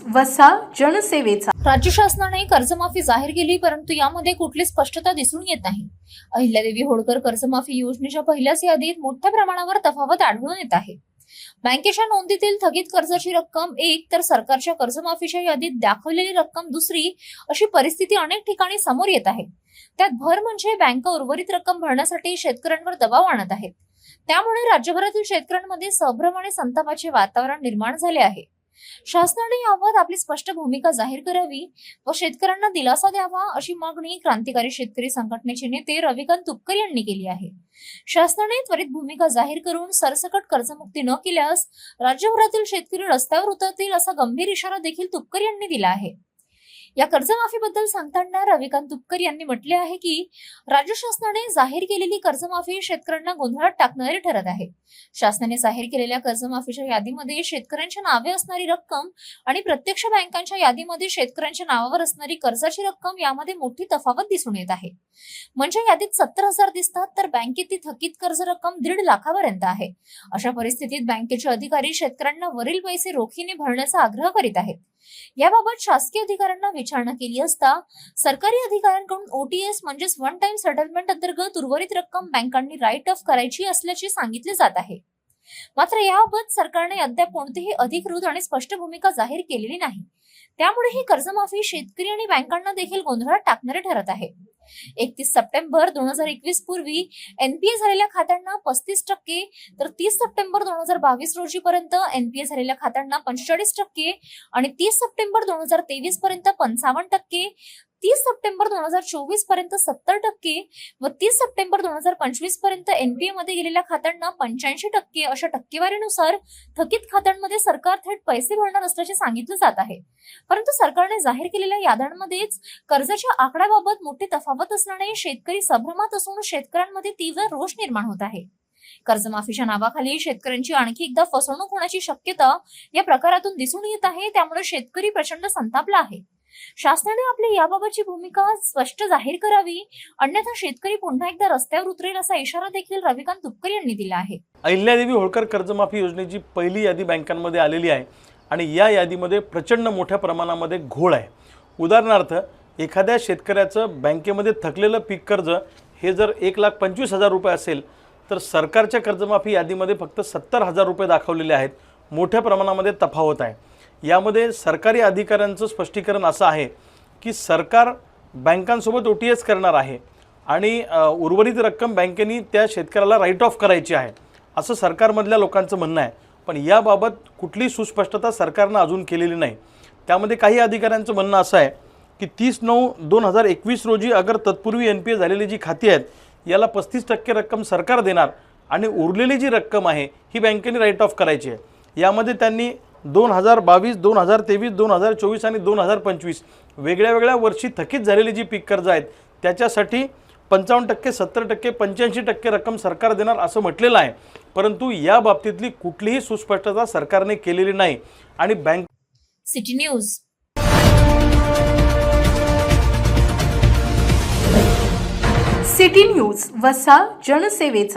वसा जनसेवेचा। राज्य शासनाने कर्जमाफी जाहीर केली, परंतु यामध्ये कुठली स्पष्टता दिसून येत नाही। अहिल्यादेवी होळकर कर्जमाफी योजनेच्या पहिल्याच यादीत मोठ्या प्रमाणावर तफावत आढळून येत आहे। बँकेच्या नोंदीतील थकीत कर्जाची रक्कम एक तर सरकारच्या कर्जमाफीच्या यादीत दाखवलेली रक्कम दुसरी, अशी परिस्थिती अनेक ठिकाणी समोर येत आहे। त्यात भर म्हणजे बँका उर्वरित रक्कम भरण्यासाठी शेतकऱ्यांवर दबाव आणत आहेत। त्यामुळे राज्यभरातील शेतकऱ्यांमध्ये संभ्रम आणि संतापाचे वातावरण निर्माण झाले आहे। शासनाने याबाबत आपली स्पष्ट भूमिका जाहीर करावी व शेतकऱ्यांना दिलासा द्यावा, अशी मागणी क्रांतिकारी शेतकरी संघटनेचे नेते रविकांत तुपकर यांनी केली आहे। शासनाने त्वरित भूमिका जाहीर करून सरसकट कर्जमुक्ती न केल्यास राज्यभरातील शेतकरी रस्त्यावर उतरतील, असा गंभीर इशारा देखील तुपकर यांनी दिला आहे। या कर्जमाफीबद्दल सांगताना रविकांत तुपकर यांनी म्हटले आहे की राज्य शासनाने जाहीर केलेली कर्जमाफी शेतकऱ्यांना गोंधळात टाकणारी ठरत आहे। शासनाने जाहीर केलेल्या कर्जमाफीच्या यादीमध्ये शेतकऱ्यांच्या नावे असणारी रक्कम आणि प्रत्यक्ष बँकांच्या यादीमध्ये शेतकऱ्यांच्या नावावर असणारी कर्जाची रक्कम यामध्ये मोठी तफावत दिसून येत आहे। म्हणजे यादीत 70,000 दिसतात, तर बँकेत ती थकीत कर्ज रक्कम 1.5 लाखापर्यंत आहे। अशा परिस्थितीत बँकेचे अधिकारी शेतकऱ्यांना वरील पैसे रोखीने भरण्याचा आग्रह करीत आहेत। याबाबत शासकीय अधिकाऱ्यांना विचारणा केली असता सरकारी अधिकाऱ्यांकडून ओटीएस म्हणजेच वन टाइम सेटलमेंट अंतर्गत उर्वरित रक्कम बँकांनी राईट ऑफ करायची असल्याचे सांगितले जात आहे। मात्र याबाबत सरकारने अद्याप कोणतीही अधिकृत आणि स्पष्ट भूमिका जाहीर केलेली नाही। त्यामुळे ही कर्जमाफी शेतकरी आणि बँकांना देखील गोंधळात टाकणारे ठरत आहे। 31 सप्टेंबर 2021 पूर्वी एनपीए झालेल्या खात्यांना 35%, तर 30 सप्टेंबर 2022 रोजी पर्यंत एनपीए झालेल्या खात्यांना 45% आणि 30 सप्टेंबर 2023 पर्यंत 55%, 30 सप्टेंबर 2024 पर्यंत 70% व 30 सप्टेंबर 2025 पर्यंत एनपीए मध्ये गेलेल्या खात्यांना 85% अशा टक्केवारीनुसार थकीत खात्यांमध्ये सरकार थेट पैसे भरणार असल्याचे सांगितले जात आहे। परंतु सरकारने जाहीर केलेल्या याद्यांमध्येच कर्जाच्या आकड्याबाबत मोठी तफावत असल्याने शेतकरी संभ्रमात असून शेतकऱ्यांमध्ये तीव्र रोष निर्माण होत आहे। कर्जमाफीच्या नावाखाली शेतकऱ्यांची आणखी एकदा फसवणूक होण्याची शक्यता या प्रकारातून दिसून येत आहे। त्यामुळे शेतकरी प्रचंड संतापला आहे। शासनाने आपली याबाबतची भूमिका स्पष्ट जाहीर करावी, अन्यथा शेतकरी पुन्हा एकदा रस्त्यावर उतरेल, असा इशारा देखील रविकांत तुपकर यांनी दिला आहे। अहिल्यादेवी होळकर कर्जमाफी योजनेची पहिली यादी बँकांमध्ये आलेली आहे आणि या यादीमध्ये प्रचंड मोठ्या प्रमाणामध्ये घोळ आहे। उदाहरणार्थ, एखाद्या शेतकऱ्याचं बँकेमध्ये थकलेलं पीक कर्ज हे जर 1,25,000 रुपये असेल, तर सरकारच्या कर्जमाफी यादीमध्ये फक्त 70,000 रुपये दाखवलेले आहेत। मोठ्या प्रमाणामध्ये तफावत आहे। यामध्ये सरकारी अधिकाऱ्यांचं स्पष्टीकरण असं आहे की सरकार बँकांसोबत ओटीएस करणार आहे आणि उर्वरित रक्कम बँकेने त्या शेतकऱ्याला राईट ऑफ करायची आहे, असं सरकारमधल्या लोकांचं म्हणणं आहे। पण याबाबत कुठली सुस्पष्टता सरकारनं अजून केलेली नाही। त्यामध्ये काही अधिकाऱ्यांचं म्हणणं असं आहे की 30/9/2021 रोजी अगर तत्पूर्वी एनपीए झालेली जी खाती आहेत याला 35% रक्कम सरकार देणार आणि उरलेली जी रक्कम आहे ही बँकेने राईट ऑफ करायची आहे। यामध्ये त्यांनी 2022, 2023, 2024 आणि 2025 वेगळ्या वर्षी थकीत झालेली जी पीक कर्ज आहेत त्याच्यासाठी 55%, 70%, 85% रक्कम सरकार देणार असं म्हटलेलं आहे। परंतु या बाबतीतली कुठलीही सुस्पष्टता सरकारने केलेली नाही आणि bank city news city news वसा जनसेवेचा।